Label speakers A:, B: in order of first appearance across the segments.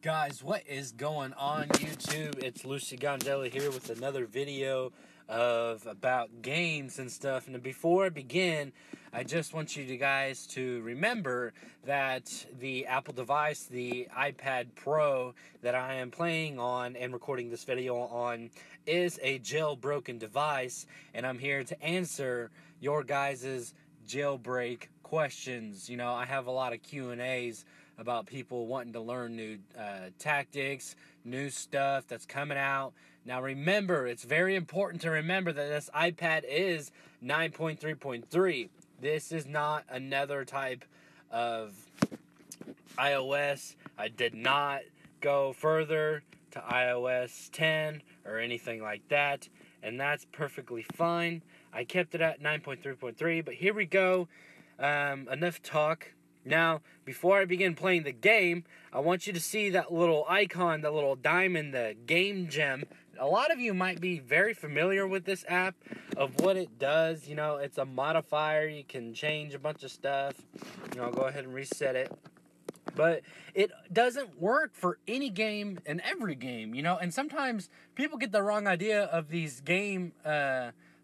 A: Guys, what is going on YouTube? It's Lucy Gondella here with another video about games and stuff. And before I begin, I just want you guys to remember that the Apple device, the iPad Pro that I am playing on and recording this video on, is a jailbroken device, and I'm here to answer your guys' jailbreak questions. You know, I have a lot of Q&As about people wanting to learn new tactics, new stuff that's coming out. Now remember, it's very important to remember that this iPad is 9.3.3. This is not another type of iOS. I did not go further to iOS 10 or anything like that, and that's perfectly fine. I kept it at 9.3.3, but here we go. Enough talk. Now, before I begin playing the game, I want you to see that little icon, that little diamond, the game gem. A lot of you might be very familiar with this app of what it does. You know, it's a modifier. You can change a bunch of stuff. You know, I'll go ahead and reset it. But it doesn't work for any game and every game, you know. And sometimes people get the wrong idea of these game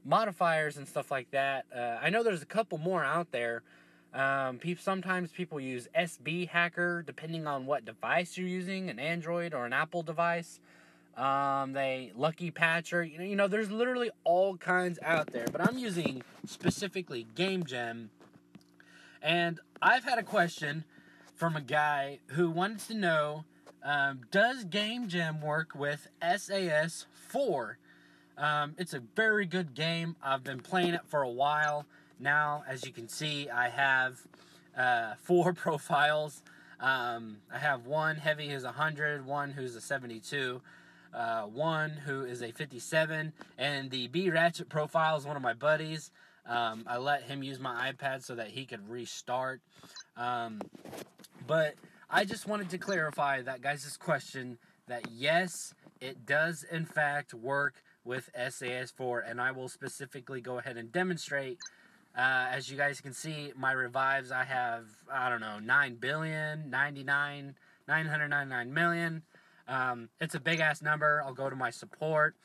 A: modifiers and stuff like that. I know there's a couple more out there. Sometimes people use SB Hacker, depending on what device you're using, an Android or an Apple device. Lucky Patcher, you know, there's literally all kinds out there, but I'm using specifically Game Gem. And I've had a question from a guy who wanted to know, does Game Gem work with SAS4? It's a very good game. I've been playing it for a while. Now, as you can see, I have 4 profiles. I have one heavy who's 100, one who's a 72, one who is a 57, and the B Ratchet profile is one of my buddies. I let him use my iPad so that he could restart. But I just wanted to clarify that guys' question, that yes, it does in fact work with SAS4, and I will specifically go ahead and demonstrate. As you guys can see, my revives, I have, 999 million. It's a big-ass number. I'll go to my support.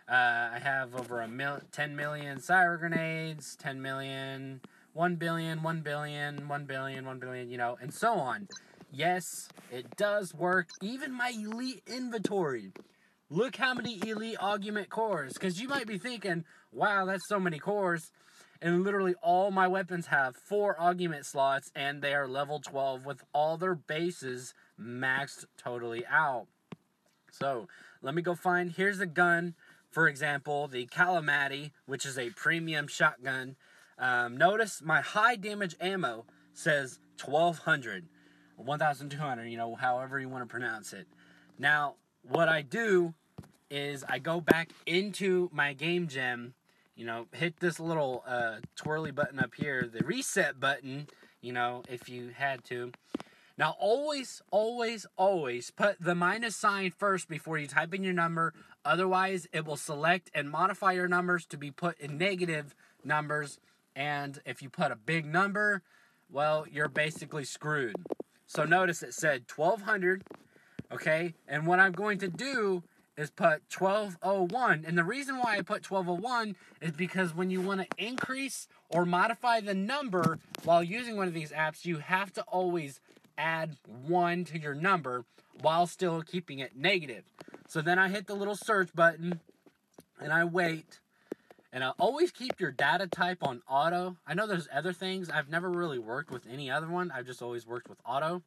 A: I have over 10 million Cyber Grenades, 10 million, 1 billion, 1 billion, 1 billion, 1 billion, you know, and so on. Yes, it does work. Even my elite inventory. Look how many elite augment cores. Because you might be thinking, wow, that's so many cores. And literally all my weapons have 4 augment slots, and they are level 12 with all their bases maxed totally out. So, let me go find, here's a gun, for example, the Calamati, which is a premium shotgun. Notice my high damage ammo says 1200, or 1200, you know, however you want to pronounce it. Now, what I do is I go back into my game gem, you know, hit this little twirly button up here, the reset button, you know, if you had to. Now, always, always, always put the minus sign first before you type in your number. Otherwise, it will select and modify your numbers to be put in negative numbers. And if you put a big number, well, you're basically screwed. So notice it said 1200, okay? And what I'm going to do is put 1201. And the reason why I put 1201 is because when you want to increase or modify the number while using one of these apps, you have to always add 1 to your number while still keeping it negative. So then I hit the little search button and I wait. And I'll always keep your data type on auto. I know there's other things. I've never really worked with any other one. I've just always worked with auto.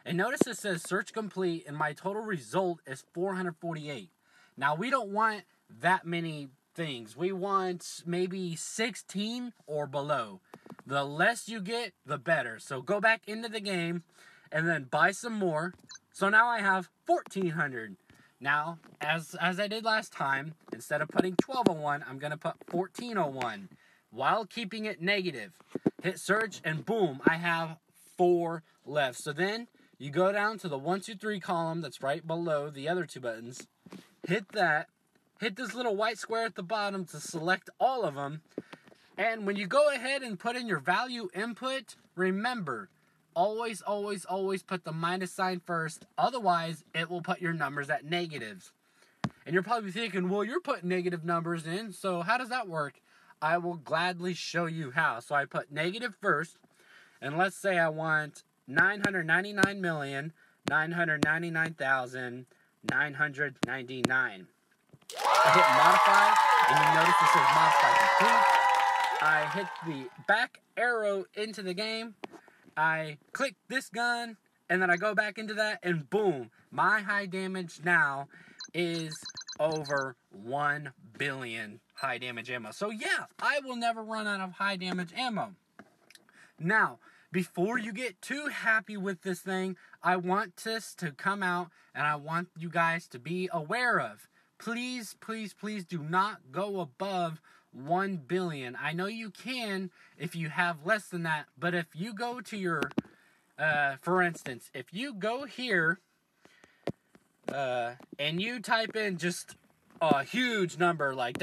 A: And notice it says search complete, and my total result is 448. Now, we don't want that many things. We want maybe 16 or below. The less you get, the better. So go back into the game and then buy some more. So now I have 1400. Now, as I did last time, instead of putting 1201, I'm going to put 1401 while keeping it negative. Hit search, and boom, I have 4 left. So then you go down to the 1, 2, 3 column that's right below the other 2 buttons. Hit that. Hit this little white square at the bottom to select all of them. And when you go ahead and put in your value input, remember, always, always, always put the minus sign first. Otherwise, it will put your numbers at negatives. And you're probably thinking, well, you're putting negative numbers in, so how does that work? I will gladly show you how. So I put negative first, and let's say I want 999,999,999. I hit modify, and you notice it says modify complete. I hit the back arrow into the game. I click this gun, and then I go back into that, and boom, my high damage now is over 1 billion high damage ammo. So yeah, I will never run out of high damage ammo. Now, before you get too happy with this thing, I want this to come out, and I want you guys to be aware of. Please, please, please do not go above 1 billion. I know you can if you have less than that, but if you go to your, for instance, if you go here, and you type in just a huge number, like,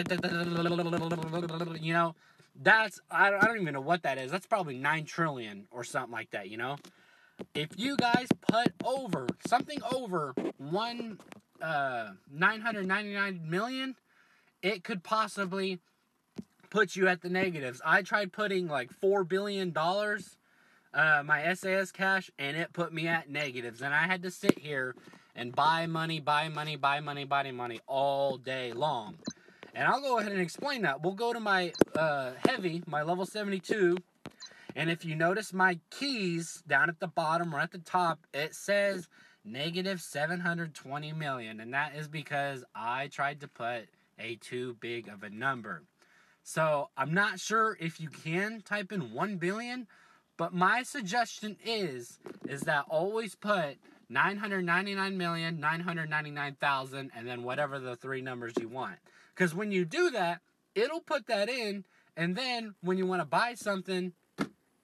A: you know, that's, I don't even know what that is. That's probably 9 trillion or something like that, you know? If you guys put over, something over 999 million, it could possibly put you at the negatives. I tried putting like $4 billion, my SAS cash, and it put me at negatives. And I had to sit here and buy money all day long. And I'll go ahead and explain that. We'll go to my heavy, my level 72. And if you notice my keys down at the bottom or at the top, it says negative 720 million. And that is because I tried to put a too big of a number. So I'm not sure if you can type in 1 billion, but my suggestion is that always put 999,999,000 and then whatever the 3 numbers you want. Because when you do that, it'll put that in, and then when you want to buy something,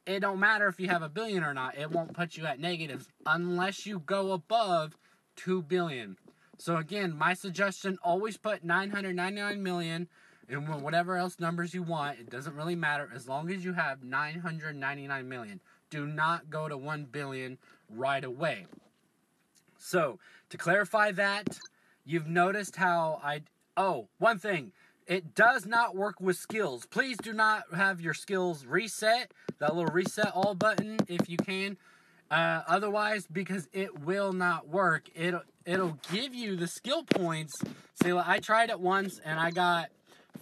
A: it don't matter if you have a billion or not. It won't put you at negatives unless you go above 2 billion. So again, my suggestion, always put 999 million and whatever else numbers you want. It doesn't really matter as long as you have 999 million. Do not go to 1 billion right away. So, to clarify that, you've noticed how one thing. It does not work with skills. Please do not have your skills reset. That little reset all button, if you can. Otherwise, because it will not work. It'll give you the skill points. See, I tried it once, and I got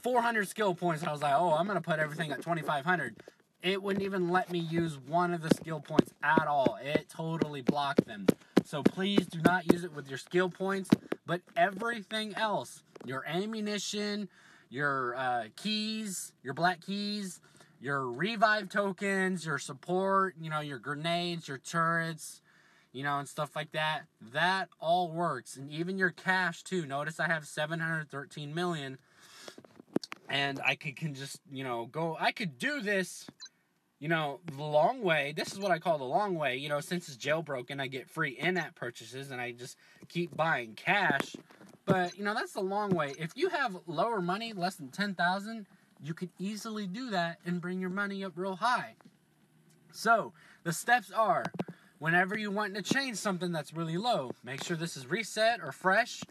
A: 400 skill points. And I was like, I'm going to put everything at 2,500. It wouldn't even let me use one of the skill points at all. It totally blocked them. So please do not use it with your skill points. But everything else, your ammunition, your keys, your black keys, your revive tokens, your support, your grenades, your turrets, and stuff like that, that all works. And even your cash too. Notice I have 713 million. And I can just, go, I could do this, the long way. This is what I call the long way. Since it's jailbroken, I get free in-app purchases and I just keep buying cash. But, that's the long way. If you have lower money, less than 10,000, you could easily do that and bring your money up real high. So, the steps are, whenever you want to change something that's really low, make sure this is reset or fresh.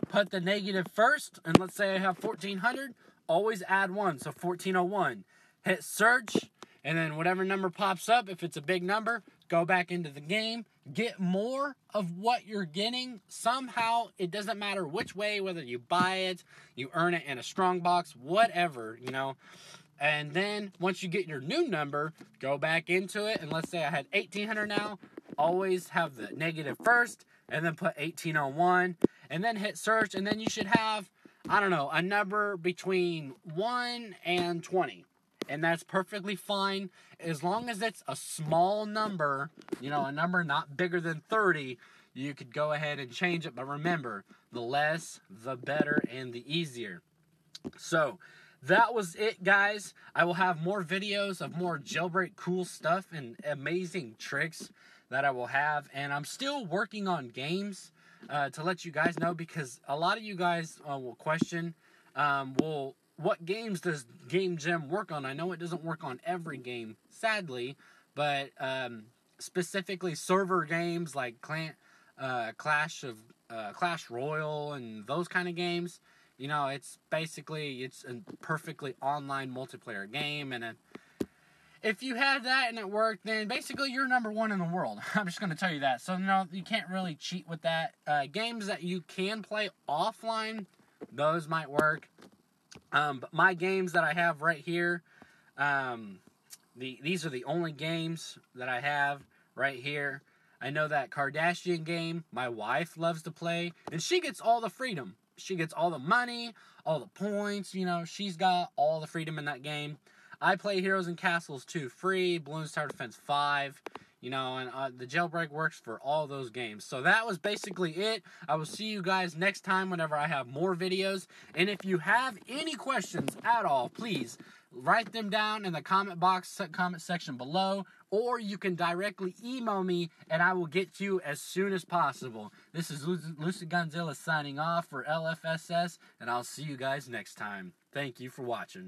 A: Put the negative first, and let's say I have 1,400, always add 1, so 1,401. Hit search, and then whatever number pops up, if it's a big number, go back into the game. Get more of what you're getting. Somehow, it doesn't matter which way, whether you buy it, you earn it in a strong box, whatever, And then, once you get your new number, go back into it, and let's say I had 1,800 now, always have the negative first, and then put 1,801, and then hit search, and then you should have, a number between 1 and 20. And that's perfectly fine, as long as it's a small number, a number not bigger than 30, you could go ahead and change it. But remember, the less, the better, and the easier. So, that was it, guys. I will have more videos of more jailbreak cool stuff and amazing tricks that I will have. And I'm still working on games to let you guys know, because a lot of you guys will question, what games does Game Jam work on? I know it doesn't work on every game, sadly, but specifically server games like Clash Royale and those kind of games. You know, it's a perfectly online multiplayer game, and if you had that and it worked, then basically you're number one in the world. I'm just going to tell you that. So, no, you can't really cheat with that. Games that you can play offline, those might work. But my games that I have right here, these are the only games that I have right here. I know that Kardashian game, my wife loves to play, and she gets all the freedom. She gets all the money, all the points, you know, she's got all the freedom in that game. I play Heroes and Castles 2 free, Balloons Tower Defense 5, you know, and the jailbreak works for all those games. So that was basically it. I will see you guys next time whenever I have more videos. And if you have any questions at all, please write them down in the comment section below, or you can directly email me and I will get to you as soon as possible. This is Lucid Gonzilla signing off for LFSS, and I'll see you guys next time. Thank you for watching.